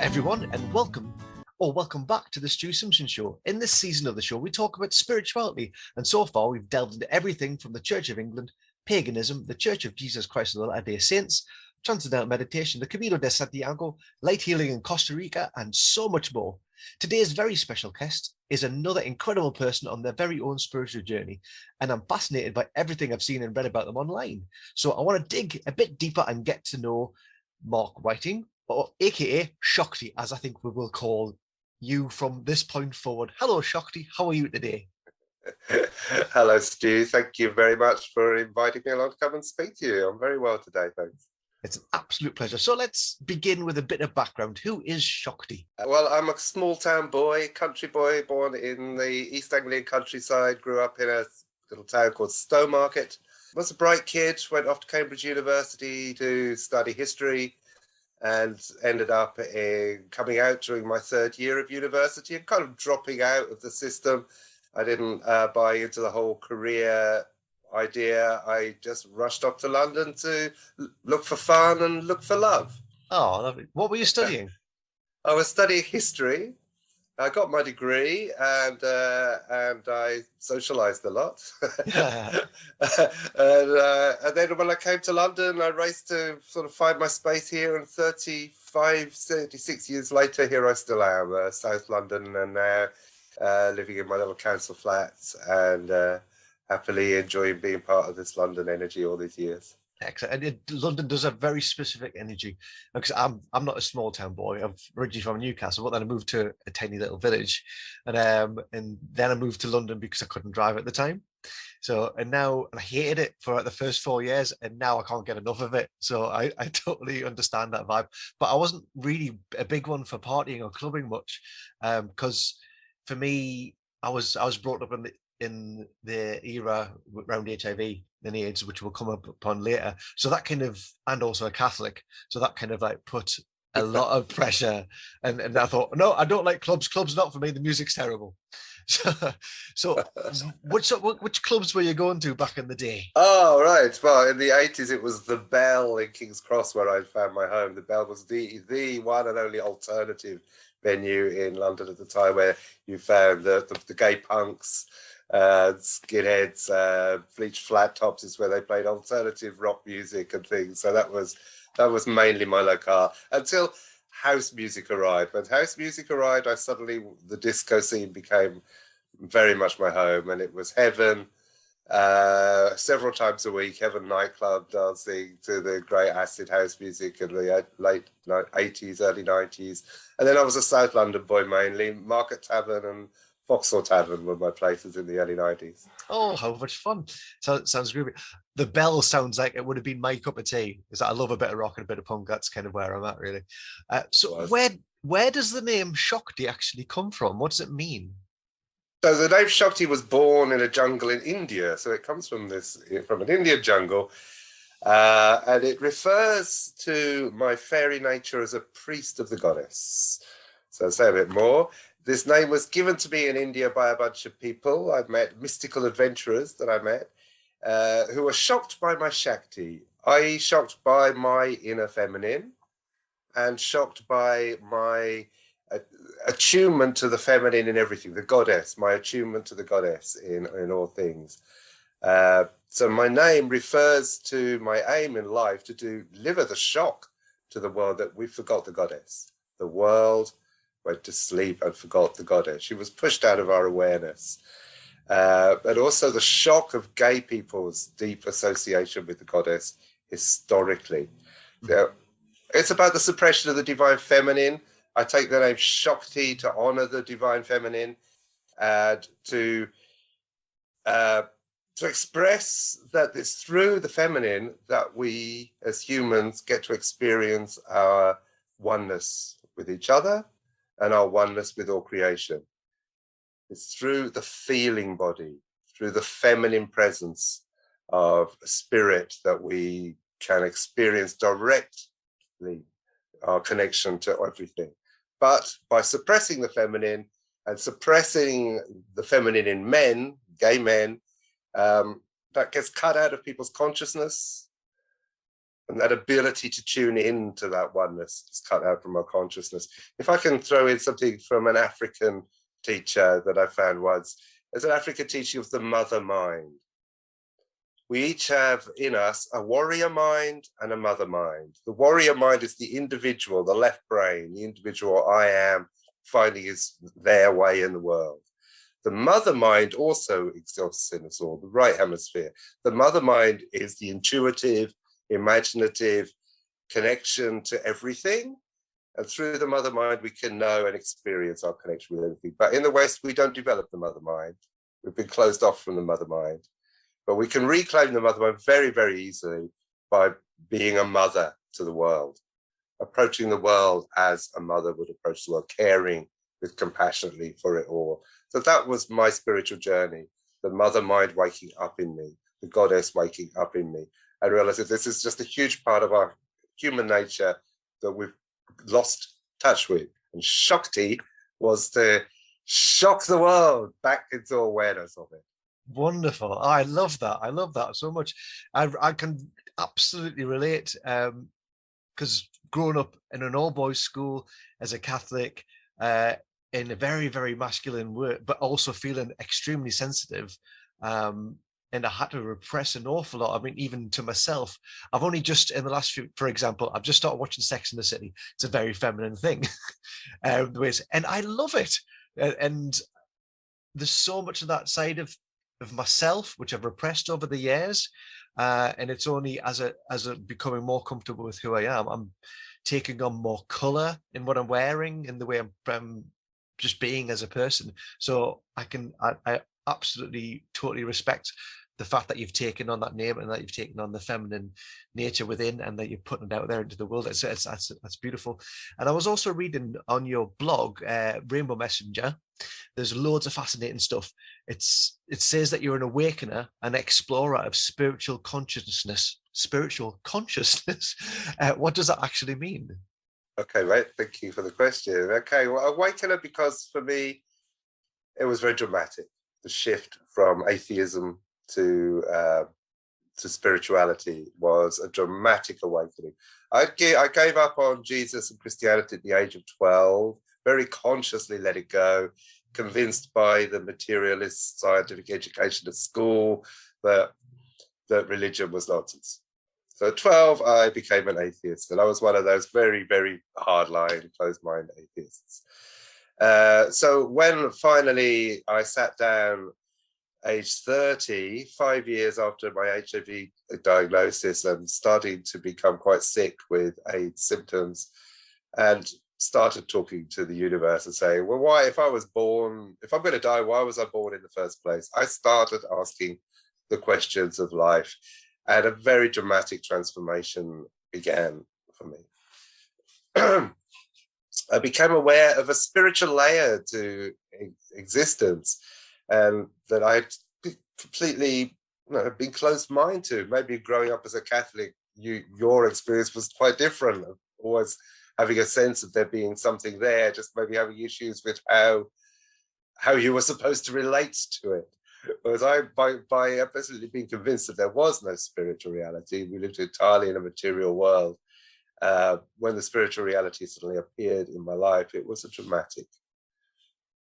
everyone, and welcome back to the Stu Simpson Show. In this season of the show, we talk about spirituality, and so far we've delved into everything from the Church of England, paganism, the Church of Jesus Christ of the Latter-day Saints, transcendental meditation, the Camino de Santiago, light healing in Costa Rica, and so much more. Today's very special guest is another incredible person on their very own spiritual journey, and I'm fascinated by everything I've seen and read about them online. So I want to dig a bit deeper and get to know Mark Whiting, or aka Shokti, as I think we will call you from this point forward. Hello, Shokti. How are you today? Hello, Stu. Thank you very much for inviting me along to come and speak to you. I'm very well today, thanks. It's an absolute pleasure. So let's begin with a bit of background. Who is Shokti? Well, I'm a small town boy, country boy, born in the East Anglian countryside, grew up in a little town called Stowmarket. Was a bright kid, went off to Cambridge University to study history, and ended up coming out during my third year of university and kind of dropping out of the system. I didn't buy into the whole career idea. I just rushed up to London to look for fun and look for love. Oh, lovely. What were you studying? I was studying history. I got my degree and I socialized a lot. and then when I came to London, I raced to sort of find my space here, and 36 years later, here I still am, South London, and now living in my little council flats and happily enjoying being part of this London energy all these years. Excellent. And London does have very specific energy, because I'm not a small town boy. I'm originally from Newcastle, but then I moved to a tiny little village, and then I moved to London because I couldn't drive at the time. So and I hated it for the first 4 years, and now I can't get enough of it. So I totally understand that vibe. But I wasn't really a big one for partying or clubbing much, because for me, I was brought up in the era around HIV and AIDS, which will come up upon later. So that kind of, and also a Catholic. So that kind of like put a lot of pressure. And I thought, no, I don't like clubs. Clubs not for me. The music's terrible. So which clubs were you going to back in the day? Oh, right. Well, in the 80s, it was the Bell in King's Cross where I found my home. The Bell was the one and only alternative venue in London at the time, where you found the gay punks, skinheads, bleached flat tops is where they played alternative rock music and things. So that was mainly my locale until house music arrived. When house music arrived, the disco scene became very much my home, and it was heaven. Several times a week, Heaven nightclub, dancing to the great acid house music in the late 80s, early 90s. And then I was a South London boy mainly. Market Tavern and Vauxhall Tavern were my places in the early 90s. Oh, how much fun. So sounds groovy. The Bell sounds like it would have been my cup of tea, because I love a bit of rock and a bit of punk. That's kind of where I'm at, really. So where does the name Shokti actually come from? What does it mean? So the name Shokti was born in a jungle in India. So it comes from an Indian jungle. And it refers to my fairy nature as a priest of the goddess. So I'll say a bit more. This name was given to me in India by a bunch of people I've met, mystical adventurers that I met, who were shocked by my Shakti, i.e. shocked by my inner feminine, and shocked by my attunement to the feminine in everything, the goddess, my attunement to the goddess in all things. So my name refers to my aim in life to deliver the shock to the world that we forgot the goddess. The world went to sleep and forgot the goddess. She was pushed out of our awareness. But also the shock of gay people's deep association with the goddess historically. So it's about the suppression of the divine feminine. I take the name Shokti to honor the divine feminine, and to express that it's through the feminine that we as humans get to experience our oneness with each other and our oneness with all creation. It's through the feeling body, through the feminine presence of spirit, that we can experience directly our connection to everything. But by suppressing the feminine and suppressing the feminine in men, gay men, that gets cut out of people's consciousness. And that ability to tune in to that oneness is cut out from our consciousness. If I can throw in something from an African teacher that I found once, there's an African teaching of the mother mind. We each have in us a warrior mind and a mother mind. The warrior mind is the individual, the left brain, the individual I am finding their way in the world. The mother mind also exists in us all, the right hemisphere. The mother mind is the intuitive, imaginative connection to everything. And through the mother mind, we can know and experience our connection with everything. But in the West, we don't develop the mother mind. We've been closed off from the mother mind. But we can reclaim the mother mind very, very easily by being a mother to the world, approaching the world as a mother would approach the world, caring with compassionately for it all. So that was my spiritual journey, the mother mind waking up in me, the goddess waking up in me. I realized that this is just a huge part of our human nature that we've lost touch with. And Shokti was to shock the world back into awareness of it. Wonderful. Oh, I love that. I love that so much. I can absolutely relate, because growing up in an all-boys school as a Catholic, in a very, very masculine work, but also feeling extremely sensitive, and I had to repress an awful lot. I mean, even to myself, I've only just in the last few, for example, I've just started watching Sex and the City. It's a very feminine thing, and I love it. And there's so much of that side of myself which I've repressed over the years, and it's only as a becoming more comfortable with who I am, I'm taking on more color in what I'm wearing, in the way I'm just being as a person. So I absolutely totally respect the fact that you've taken on that name and that you've taken on the feminine nature within, and that you're putting it out there into the world. That's beautiful. And I was also reading on your blog, Rainbow Messenger, there's loads of fascinating stuff. It says that you're an awakener, an explorer of spiritual consciousness. What does that actually mean? Okay, right. Thank you for the question. Okay, well, awakener, because for me, it was very dramatic. The shift from atheism to spirituality was a dramatic awakening. I gave up on Jesus and Christianity at the age of 12, very consciously let it go, convinced by the materialist scientific education at school that religion was nonsense. So at 12, I became an atheist, and I was one of those very, very hardline, closed-mind atheists. So when finally I sat down, age 30, 5 years after my HIV diagnosis, and starting to become quite sick with AIDS symptoms, and started talking to the universe and saying, well, why, if I'm going to die, why was I born in the first place? I started asking the questions of life, and a very dramatic transformation began for me. I became aware of a spiritual layer to existence, and that I'd completely been closed-minded to. Maybe growing up as a Catholic, your experience was quite different. Always having a sense of there being something there, just maybe having issues with how you were supposed to relate to it. Whereas I, by absolutely being convinced that there was no spiritual reality, we lived entirely in a material world. When the spiritual reality suddenly appeared in my life, it was a dramatic.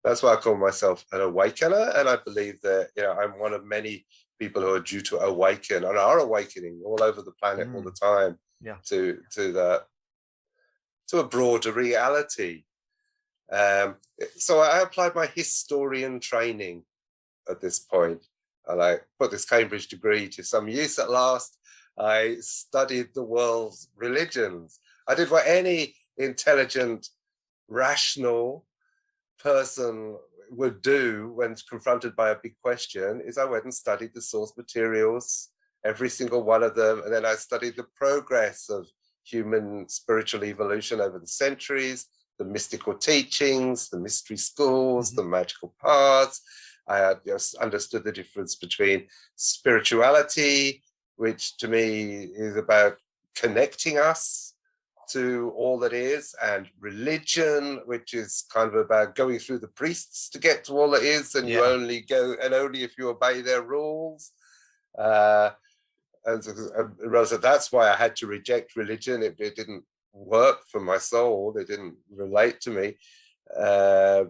That's why I call myself an awakener, and I believe that I'm one of many people who are due to awaken and are awakening all over the planet all the time, to a broader reality. So I applied my historian training at this point, and I put this Cambridge degree to some use at last. I studied the world's religions. I did what any intelligent, rational person would do when confronted by a big question, is I went and studied the source materials, every single one of them, and then I studied the progress of human spiritual evolution over the centuries, the mystical teachings, the mystery schools, the magical paths. I had understood the difference between spirituality, which to me is about connecting us to all that is, and religion, which is kind of about going through the priests to get to all that is, and you only go, and only if you obey their rules. I realized that that's why I had to reject religion. It didn't work for my soul. It didn't relate to me. I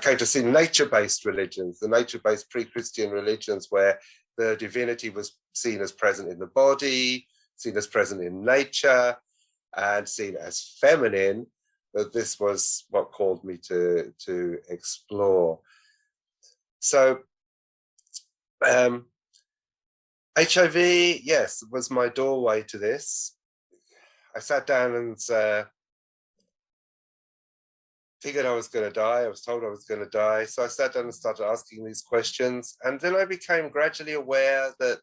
came to see nature-based religions, the nature-based pre-Christian religions, where the divinity was seen as present in the body, seen as present in nature, and seen as feminine. That this was what called me to explore. So HIV, yes, was my doorway to this. I sat down and figured I was going to die. I was told I was going to die. So I sat down and started asking these questions. And then I became gradually aware that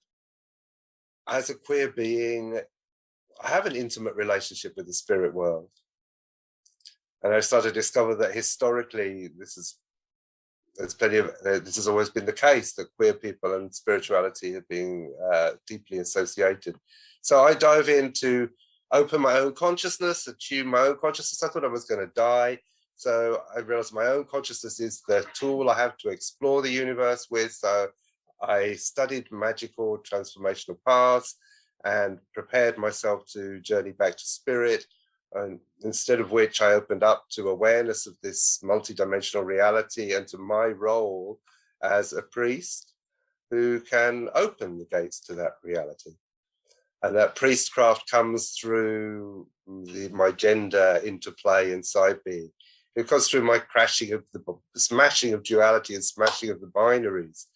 as a queer being, I have an intimate relationship with the spirit world. And I started to discover that historically, this has always been the case, that queer people and spirituality have been deeply associated. So I dove in to open my own consciousness, attune my own consciousness. I thought I was going to die. So I realized my own consciousness is the tool I have to explore the universe with. So I studied magical transformational paths and prepared myself to journey back to spirit. And instead of which I opened up to awareness of this multidimensional reality and to my role as a priest who can open the gates to that reality. And that priestcraft comes through my gender interplay inside me. It goes through my crashing of the smashing of duality and smashing of the binaries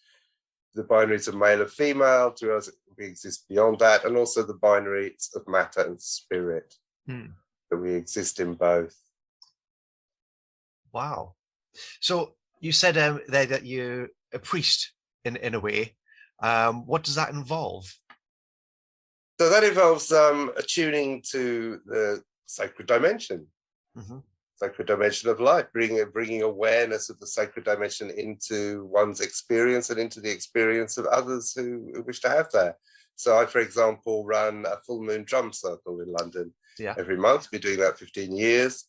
of male and female, to us we exist beyond that, and also the binaries of matter and spirit. That we exist in both. Wow. So you said there that you're a priest in a way. What does that involve? So that involves attuning to the sacred dimension, sacred dimension of life, bringing awareness of the sacred dimension into one's experience and into the experience of others who wish to have that. So I, for example, run a full moon drum circle in London. Every month. Been doing that 15 years.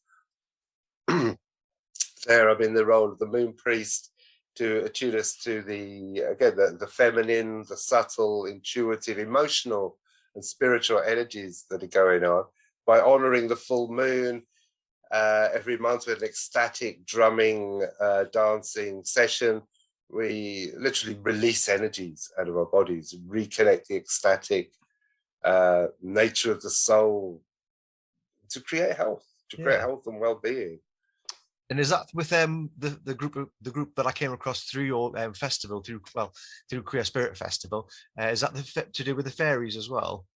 There I'm in the role of the moon priest to attune us to the feminine, the subtle, intuitive, emotional and spiritual energies that are going on by honoring the full moon every month with an ecstatic drumming, dancing session. We literally release energies out of our bodies, reconnect the ecstatic nature of the soul, to create health, and well-being. And is that with the group that I came across through your festival, through Queer Spirit Festival? Is that to do with the fairies as well?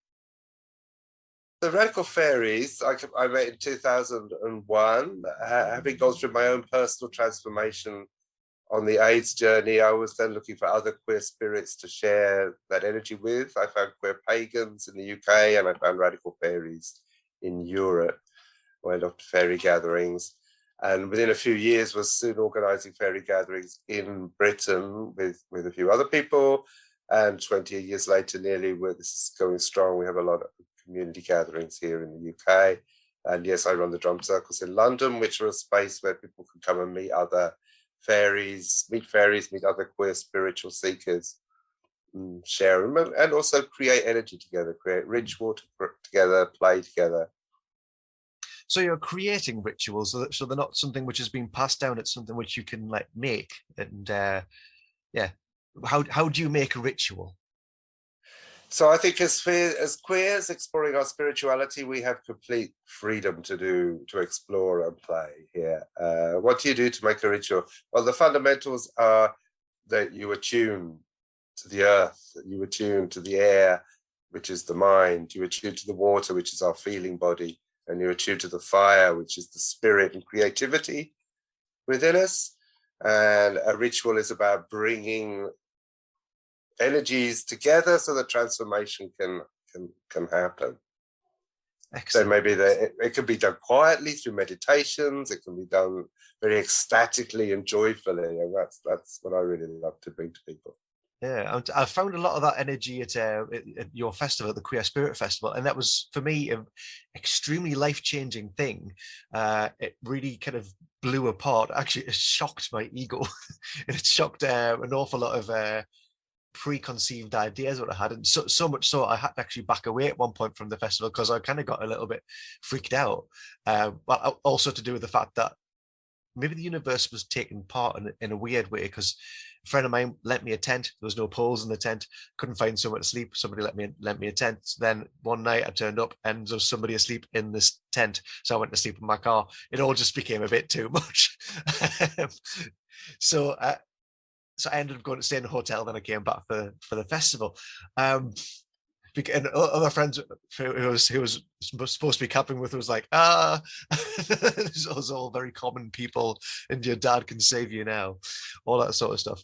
The Radical Fairies, I met in 2001, having gone through my own personal transformation on the AIDS journey. I was then looking for other queer spirits to share that energy with. I found queer pagans in the UK, and I found Radical Fairies in Europe. Went off to fairy gatherings, and within a few years was soon organizing fairy gatherings in Britain with a few other people. And 20 years later, nearly, where this is going strong, we have a lot of community gatherings here in the UK. And yes, I run the drum circles in London, which are a space where people can come and meet other fairies, meet other queer spiritual seekers, share them, and also create energy together, create ritual together, play together. So you're creating rituals, so they're not something which has been passed down. It's something which you can make. And how do you make a ritual? So I think as queers exploring our spirituality, we have complete freedom to explore and play here. What do you do to make a ritual? Well, the fundamentals are that you attune to the earth, you attune to the air, which is the mind, you attune to the water, which is our feeling body, and you attune to the fire, which is the spirit and creativity within us. And a ritual is about bringing energies together so that transformation can happen. Excellent. So maybe it can be done quietly through meditations. It can be done very ecstatically and joyfully, and that's what I really love to bring to people. Yeah, I found a lot of that energy at your festival, the Queer Spirit Festival, and that was for me an extremely life-changing thing. It really kind of blew apart. Actually, it shocked my ego. It shocked an awful lot of preconceived ideas what I had, and so much so I had to actually back away at one point from the festival because I kind of got a little bit freaked out. But also to do with the fact that maybe the universe was taking part in a weird way, because a friend of mine lent me a tent. There was no poles in the tent. Couldn't find somewhere to sleep. Somebody lent me a tent. Then one night I turned up and there was somebody asleep in this tent. So I went to sleep in my car. It all just became a bit too much. so so I ended up going to stay in a hotel. Then I came back for the festival. And other friends who was supposed to be camping with was like, those all very common people, and your dad can save you now, all that sort of stuff.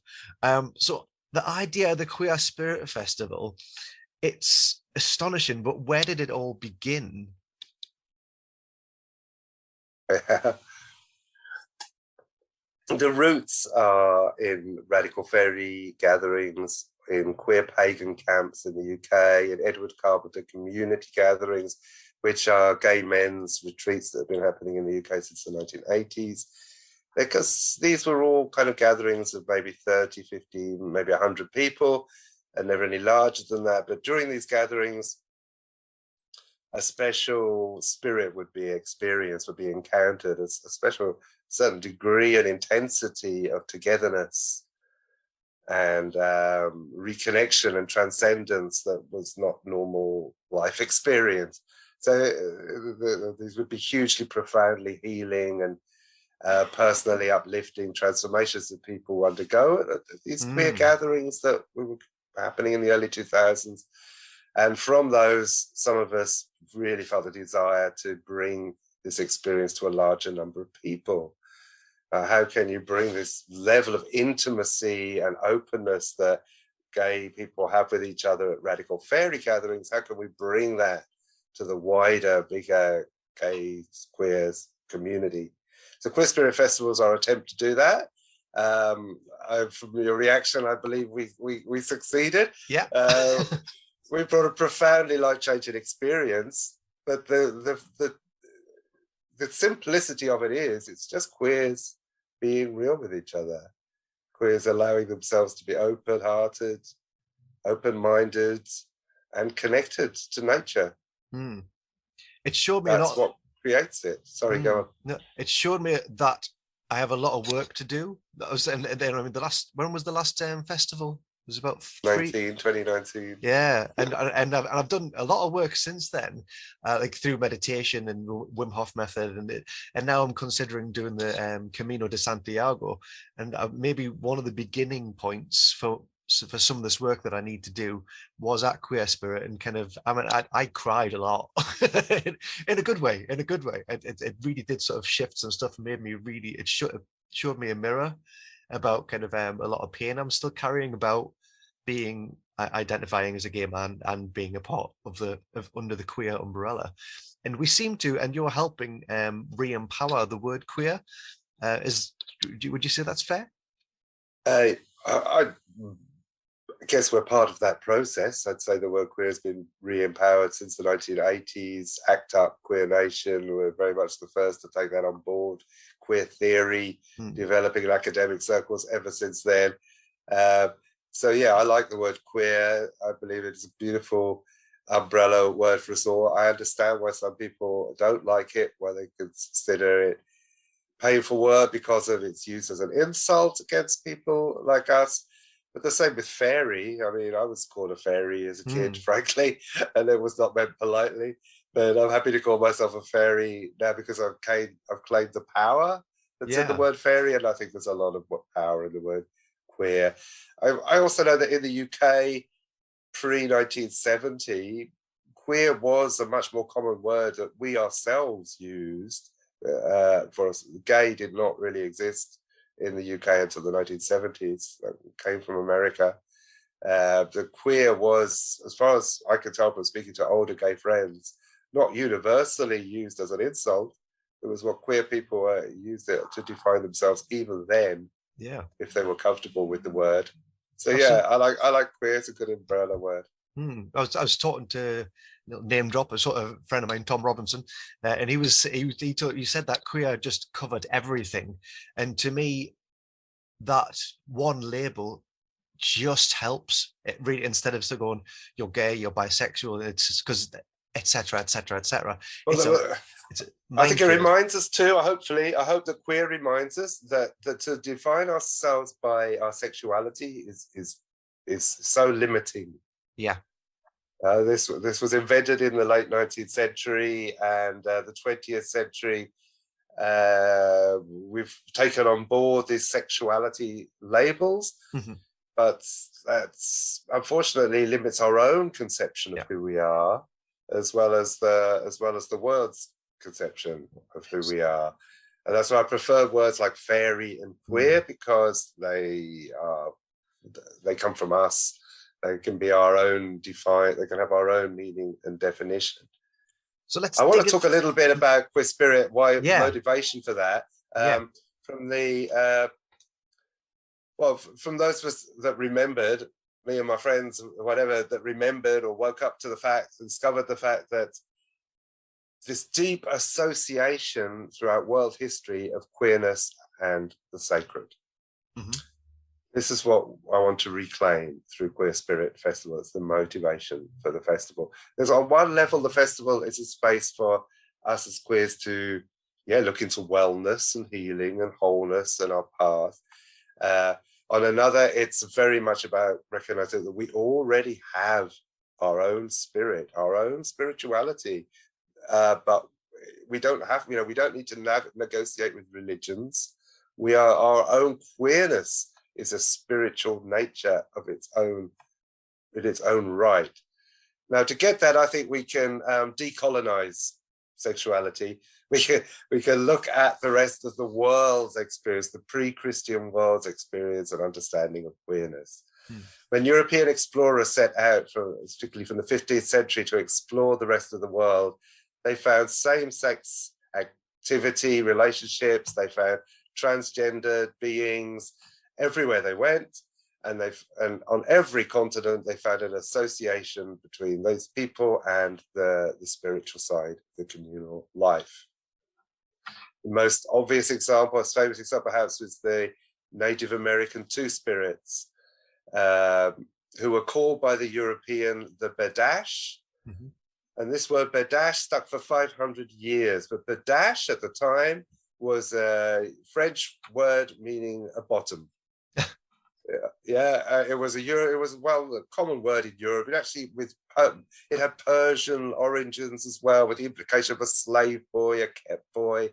So the idea of the Queer Spirit Festival, it's astonishing, but where did it all begin? The roots are in radical fairy gatherings, in queer pagan camps in the UK, in Edward Carpenter community gatherings, which are gay men's retreats that have been happening in the UK since the 1980s. Because these were all kind of gatherings of maybe 30, 50, maybe 100 people, and never any larger than that. But during these gatherings, a special spirit would be experienced, would be encountered, a special certain degree and intensity of togetherness and reconnection and transcendence that was not normal life experience. So these would be hugely profoundly healing and personally uplifting transformations that people undergo at these queer gatherings that were happening in the early 2000s. And from those, some of us really felt a desire to bring this experience to a larger number of people. How can you bring this level of intimacy and openness that gay people have with each other at radical fairy gatherings? How can we bring that to the wider, bigger gay, queers community? So Queer Spirit Festival is our attempt to do that. From your reaction, I believe we succeeded. Yeah. We brought a profoundly life-changing experience, but the simplicity of it is, it's just queers being real with each other, queers allowing themselves to be open-hearted, open-minded, and connected to nature. It showed me that's what creates it. Sorry, go on. No, it showed me that I have a lot of work to do. That was, and then I mean, when was the last festival? It was about 2019. Yeah, and I've done a lot of work since then, like through meditation and Wim Hof method, and now I'm considering doing the Camino de Santiago, and maybe one of the beginning points for some of this work that I need to do was at Queer Spirit, and kind of, I mean, I cried a lot in a good way, It really did sort of shift some stuff and made me really, it showed me a mirror about kind of a lot of pain I'm still carrying about being identifying as a gay man and being a part of under the queer umbrella. And we seem to, and you're helping re-empower the word queer. Would you say that's fair? I guess we're part of that process. I'd say the word queer has been re-empowered since the 1980s. ACT UP, Queer Nation were very much the first to take that on board. Queer theory developing in academic circles ever since then. So yeah, I like the word queer. I believe it's a beautiful umbrella word for us all. I understand why some people don't like it, why they consider it a painful word because of its use as an insult against people like us. But the same with fairy. I mean, I was called a fairy as a kid, frankly, and it was not meant politely. But I'm happy to call myself a fairy now because I've claimed the power that's in the word fairy, and I think there's a lot of power in the word queer. I also know that in the UK, pre-1970, queer was a much more common word that we ourselves used. For us, gay did not really exist in the UK until the 1970s. It came from America. The queer was, as far as I can tell from speaking to older gay friends, not universally used as an insult. It was what queer people used it to define themselves even then. Yeah, if they were comfortable with the word. So yeah, I like queer. It's a good umbrella word. I was talking to name drop a sort of friend of mine, Tom Robinson, and he said that queer just covered everything, and to me, that one label just helps. It really, instead of still going, you're gay, you're bisexual, it's just because, etc., etc., etc. It's a I think it minefield. reminds us too, I hope that queer reminds us that to define ourselves by our sexuality is so limiting. Yeah. This was invented in the late 19th century, and the 20th century. We've taken on board these sexuality labels, but that's unfortunately limits our own conception of who we are, as well as the world's conception of who we are. And that's why I prefer words like fairy and queer, because they come from us. They can be our own defined, they can have our own meaning and definition. So I want to talk a little bit about queer spirit, why motivation for that. From the from those of us that remembered, me and my friends, whatever, that remembered or woke up to the fact and discovered the fact that this deep association throughout world history of queerness and the sacred. This is what I want to reclaim through Queer Spirit Festival. It's the motivation for the festival. There's, on one level, the festival is a space for us as queers to look into wellness and healing and wholeness and our path. On another, it's very much about recognizing that we already have our own spirit, our own spirituality, but we don't have, we don't need to negotiate with religions. We are our own queerness. Is a spiritual nature of its own, in its own right. Now, to get that, I think we can decolonize sexuality. We can look at the rest of the world's experience, the pre-Christian world's experience and understanding of queerness. When European explorers set out, particularly from the 15th century, to explore the rest of the world, they found same-sex activity, relationships. They found transgendered beings everywhere they went, and on every continent they found an association between those people and the spiritual side of the communal life. The most obvious example, famous example perhaps, was the Native American two-spirits, who were called by the European the Badash. And this word Badash stuck for 500 years, but Badash at the time was a French word meaning a bottom. It was a common word in Europe. It actually it had Persian origins as well, with the implication of a slave boy, a kept boy.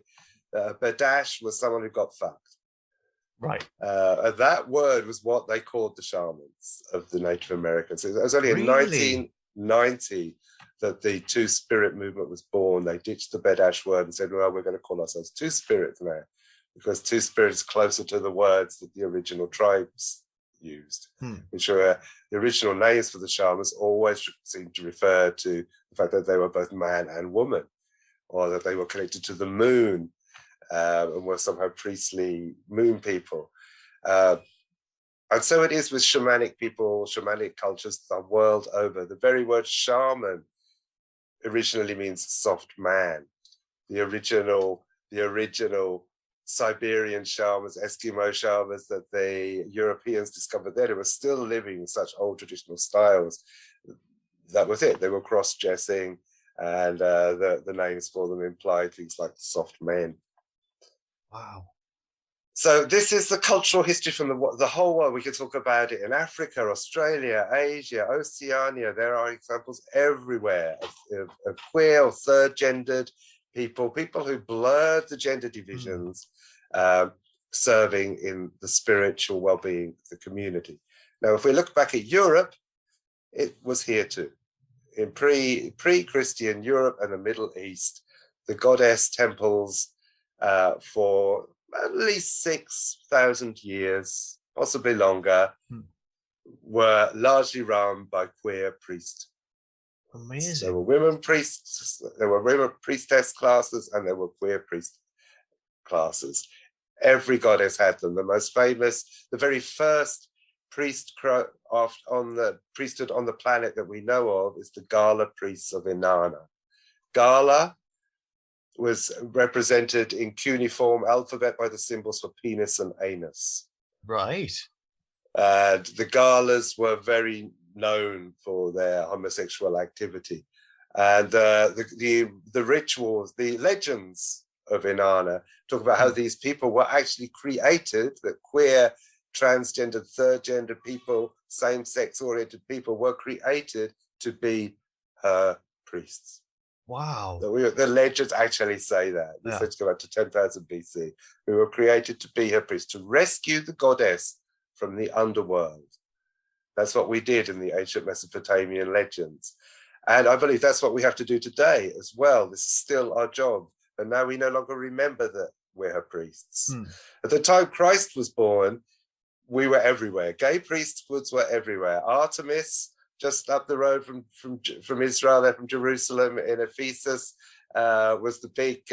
Badash was someone who got fucked. Right. And that word was what they called the shamans of the Native Americans. It was only in 1990 that the two-spirit movement was born. They ditched the Badash word and said, well, we're going to call ourselves two-spirits now, because two-spirit is closer to the words that the original tribes used, which are the original names for the shamans always seem to refer to the fact that they were both man and woman, or that they were connected to the moon and were somehow priestly moon people. And so it is with shamanic people, shamanic cultures the world over. The very word shaman originally means soft man. The original Siberian shamans, Eskimo shamans that the Europeans discovered there, who were still living in such old traditional styles. That was it. They were cross-dressing, and the names for them implied things like soft men. Wow. So this is the cultural history from the whole world. We could talk about it in Africa, Australia, Asia, Oceania. There are examples everywhere of queer or third-gendered people who blurred the gender divisions, serving in the spiritual well-being of the community. Now, if we look back at Europe, it was here too. In pre-Christian Europe and the Middle East, the goddess temples for at least 6,000 years, possibly longer, were largely run by queer priests. Amazing. There were women priests, there were women priestess classes, and there were queer priest classes. Every goddess had them. The most famous, the very first priesthood on the planet that we know of is the Gala priests of Inanna. Gala was represented in cuneiform alphabet by the symbols for penis and anus. Right. And the galas were very known for their homosexual activity. And the rituals, the legends of Inanna talk about how these people were actually created, that queer, transgender, third gender people, same-sex oriented people were created to be her priests. Wow. The legends actually say that. This legends go back to 10,000 BC. We were created to be her priests, to rescue the goddess from the underworld. That's what we did in the ancient Mesopotamian legends. And I believe that's what we have to do today as well. This is still our job. And now we no longer remember that we're her priests. At the time Christ was born, we were everywhere. Gay priesthoods were everywhere. Artemis, just up the road from Israel, there from Jerusalem in Ephesus, was the big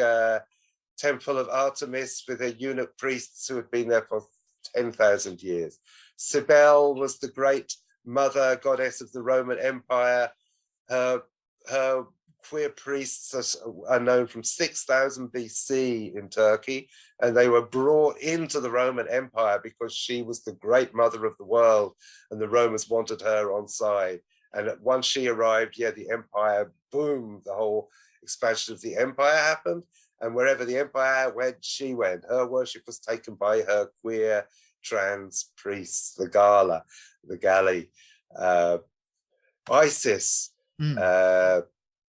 temple of Artemis with her eunuch priests who had been there for 10,000 years. Cybele was the great mother goddess of the Roman Empire. Her queer priests are known from 6000 BC in Turkey, and they were brought into the Roman Empire because she was the great mother of the world, and the Romans wanted her on side. And once she arrived, the empire, boom, the whole expansion of the empire happened. And wherever the empire went, she went. Her worship was taken by her queer trans priests, the Gala, the Gali, Isis,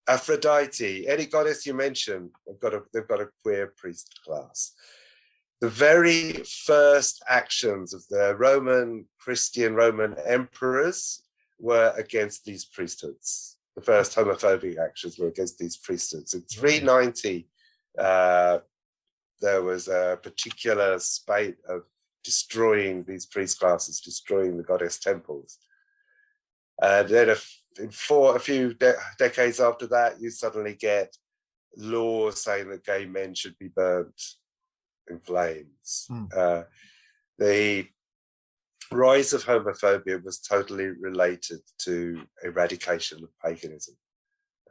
Aphrodite, any goddess you mention, they've got a queer priest class. The very first actions of the Roman emperors were against these priesthoods. The first homophobic actions were against these priesthoods. In 390, there was a particular spate of destroying these priest classes, destroying the goddess temples. And then a few decades after that, you suddenly get laws saying that gay men should be burnt in flames. The rise of homophobia was totally related to eradication of paganism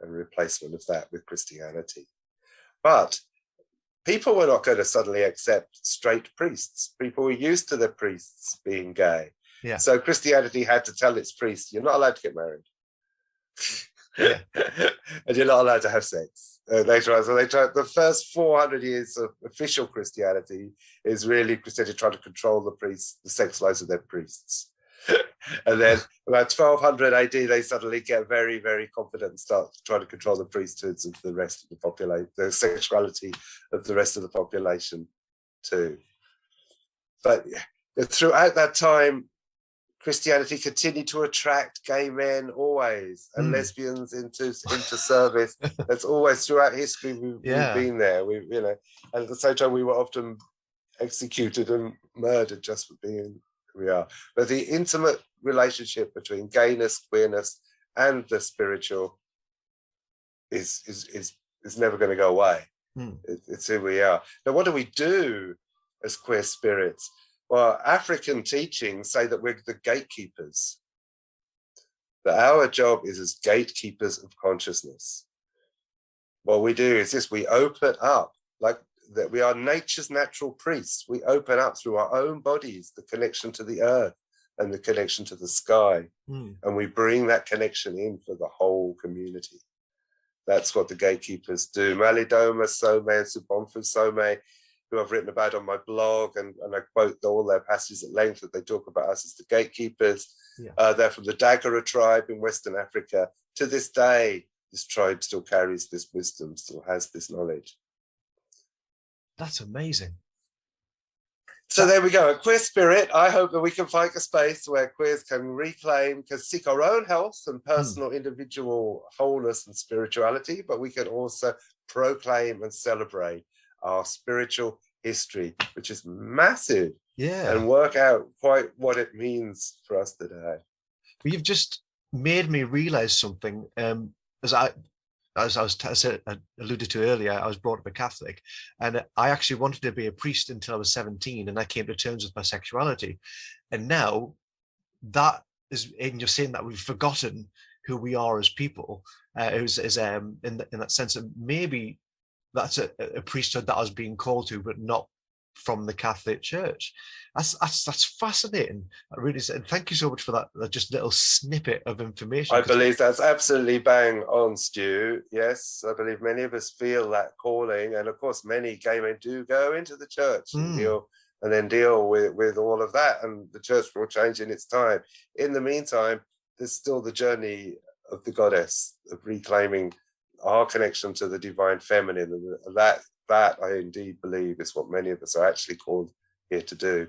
and replacement of that with Christianity. But people were not going to suddenly accept straight priests. People were used to their priests being gay. So Christianity had to tell its priests, you're not allowed to get married. And you're not allowed to have sex. Later on, so they tried. The first 400 years of official Christianity is really Christianity trying to control the priests, the sex lives of their priests. And then about 1200 AD, they suddenly get very, very confident and start trying to control the priesthoods of the rest of the population, the sexuality of the rest of the population too. But throughout that time, Christianity continued to attract gay men always, and lesbians into service. That's always throughout history. We've been there. And at the same time, we were often executed and murdered just for being who we are. But the intimate relationship between gayness, queerness, and the spiritual is never going to go away. It's who we are. Now, what do we do as queer spirits? Well, African teachings say that we're the gatekeepers, that our job is as gatekeepers of consciousness. What we do is this: we open up, like that we are nature's natural priests. We open up through our own bodies the connection to the earth and the connection to the sky. And we bring that connection in for the whole community. That's what the gatekeepers do. Malidoma Some and Subonfu Some, who I've written about on my blog, and I quote all their passages at length, that they talk about us as the gatekeepers. They're from the Dagara tribe in Western Africa. To this day, this tribe still carries this wisdom, still has this knowledge. That's amazing. So there we go. At Queer Spirit, I hope that we can find a space where queers can reclaim, can seek our own health and personal individual wholeness and spirituality, but we can also proclaim and celebrate our spiritual history, which is massive, and work out quite what it means for us today. Well, you've just made me realize something. As I alluded to earlier, I was brought up a Catholic, and I actually wanted to be a priest until I was 17, and I came to terms with my sexuality. And now that is, and you're saying that we've forgotten who we are as people, in that sense of maybe that's a priesthood that I was being called to, but not from the Catholic Church. That's fascinating. I really said, thank you so much for that just little snippet of information. I believe that's absolutely bang on, Stu. Yes, I believe many of us feel that calling, and of course, many gay men do go into the church and deal with all of that, and the church will change in its time. In the meantime, there's still the journey of the goddess, of reclaiming our connection to the divine feminine, and that I indeed believe is what many of us are actually called here to do.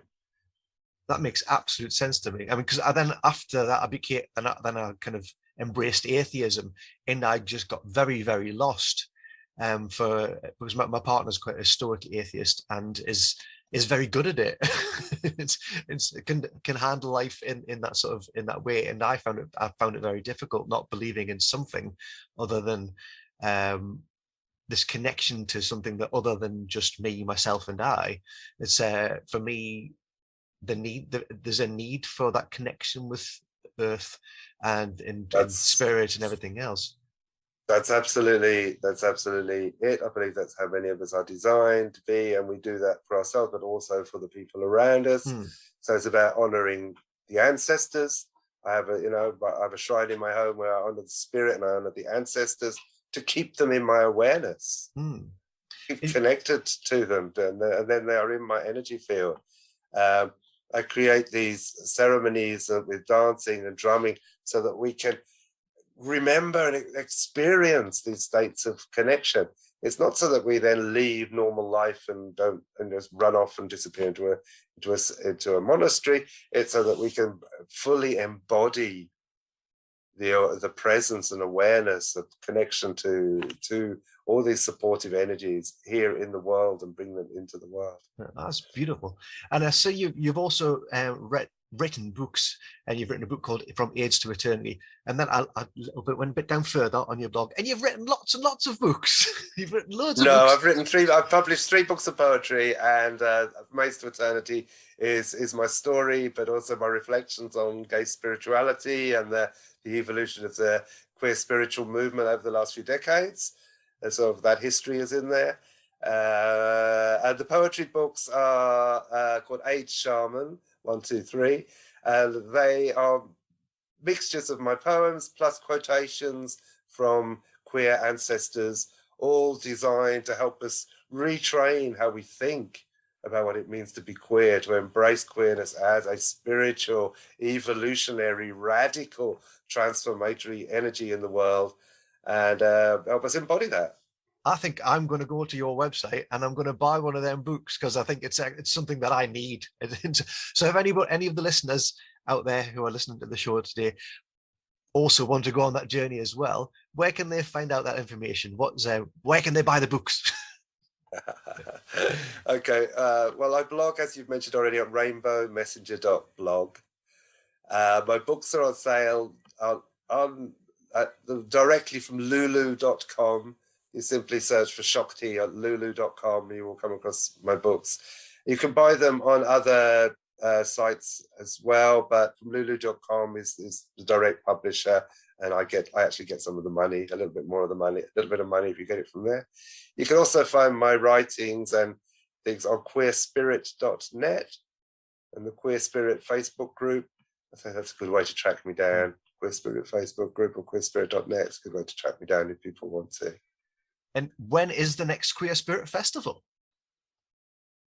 That makes absolute sense to me. I mean, because then after that, then I kind of embraced atheism, and I just got very, very lost. Because my partner's quite a stoic atheist and is very good at it. It can handle life in that sort of in that way. And I found it very difficult not believing in something other than this connection to something that other than just me, myself, and I. It's for me, there's a need for that connection with earth and spirit and everything else. That's absolutely it. I believe that's how many of us are designed to be, and we do that for ourselves, but also for the people around us. So it's about honoring the ancestors. I have a shrine in my home where I honor the spirit and I honor the ancestors to keep them in my awareness, keep connected to them, and then they are in my energy field. I create these ceremonies with dancing and drumming so that we can remember and experience these states of connection. It's not so that we then leave normal life and just run off and disappear into a monastery. It's so that we can fully embody the presence and awareness of connection to all these supportive energies here in the world and bring them into the world. That's beautiful. And I see you've also written books, and you've written a book called From AIDS to Eternity, and then went a bit down further on your blog, and you've written lots and lots of books. You've written loads of books. I've published 3 books of poetry, and From AIDS to Eternity is my story, but also my reflections on gay spirituality and the evolution of the queer spiritual movement over the last few decades. And so that history is in there. And the poetry books are called AIDS Shaman 1, 2, 3, and they are mixtures of my poems plus quotations from queer ancestors, all designed to help us retrain how we think about what it means to be queer, to embrace queerness as a spiritual, evolutionary, radical, transformatory energy in the world, and help us embody that. I think I'm going to go to your website and I'm going to buy one of them books, because I think it's something that I need. So if any of the listeners out there who are listening to the show today also want to go on that journey as well, where can they find out that information? Where can they buy the books? Okay. Well, I blog, as you've mentioned already, on rainbowmessenger.blog. My books are on sale directly from lulu.com. You simply search for Shokti at lulu.com. You will come across my books. You can buy them on other sites as well, but from lulu.com is the direct publisher, and I actually get some of the money, a little bit more of the money, a little bit of money if you get it from there. You can also find my writings and things on queerspirit.net and the Queer Spirit Facebook group. I think that's a good way to track me down. Queer Spirit Facebook group or queerspirit.net is a good way to track me down if people want to. And when is the next Queer Spirit Festival?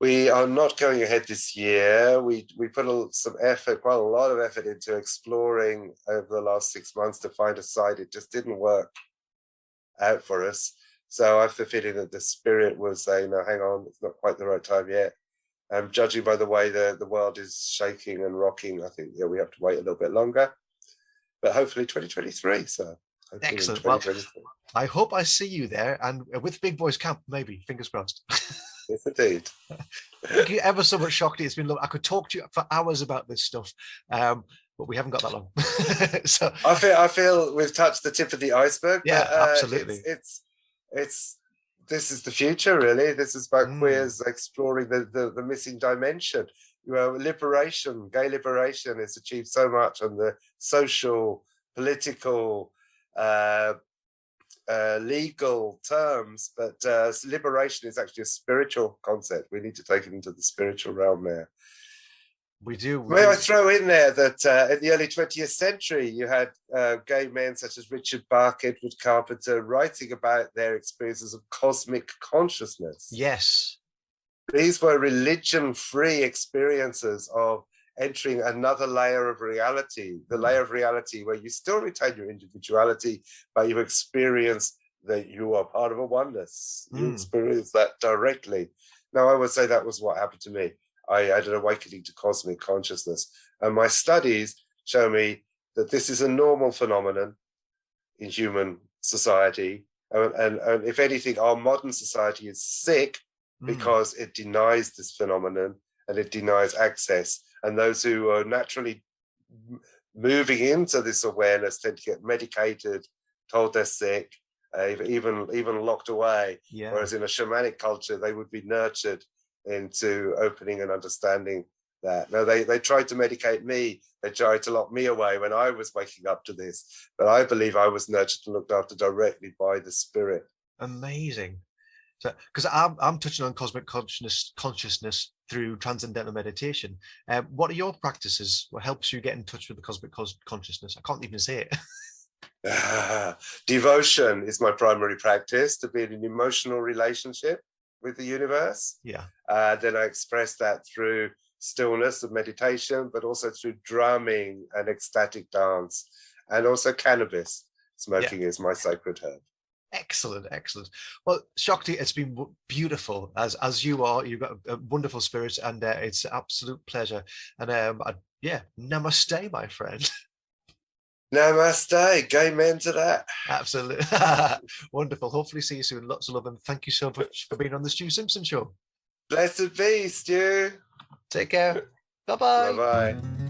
We are not going ahead this year. We put some effort, quite a lot of effort, into exploring over the last 6 months to find a site. It just didn't work out for us. So I have the feeling that the spirit was saying, no, hang on, it's not quite the right time yet. Judging by the way the world is shaking and rocking, I think we have to wait a little bit longer. But hopefully 2023. So excellent. Well, I hope I see you there, and with Big Boys Camp, maybe. Fingers crossed. Yes, indeed. Thank you ever so much, Shokti. It's been lovely. I could talk to you for hours about this stuff, but we haven't got that long. So I feel we've touched the tip of the iceberg. Yeah, but, absolutely. This is the future, really. This is about queers exploring the missing dimension. Liberation, gay liberation has achieved so much on the social, political, legal terms, but liberation is actually a spiritual concept. We need to take it into the spiritual realm now. We do. May I throw in there that in the early 20th century, you had gay men such as Richard Bach, Edward Carpenter, writing about their experiences of cosmic consciousness. Yes. These were religion-free experiences of entering another layer of reality, the layer of reality where you still retain your individuality, but you experience that you are part of a oneness. You experience that directly. Now, I would say that was what happened to me. I had an awakening to cosmic consciousness. And my studies show me that this is a normal phenomenon in human society. And if anything, our modern society is sick because it denies this phenomenon and it denies access. And those who are naturally moving into this awareness tend to get medicated, told they're sick, even locked away. Yeah. Whereas in a shamanic culture, they would be nurtured into opening and understanding that. No, they tried to medicate me. They tried to lock me away when I was waking up to this. But I believe I was nurtured and looked after directly by the spirit. Amazing. So, because I'm touching on cosmic consciousness through transcendental meditation. What are your practices? What helps you get in touch with the cosmic consciousness? I can't even say it. Devotion is my primary practice, to be in an emotional relationship with the universe. Yeah. Then I express that through stillness of meditation, but also through drumming and ecstatic dance, and also cannabis. Smoking is my sacred herb. Excellent, excellent. Well, Shokti, it's been beautiful as you are. You've got a wonderful spirit, and it's an absolute pleasure. And namaste, my friend. Namaste, gay men to that. Absolutely. Wonderful. Hopefully see you soon. Lots of love, and thank you so much for being on the Stu Simpson Show. Blessed be, Stu. Take care. Bye-bye. Bye-bye.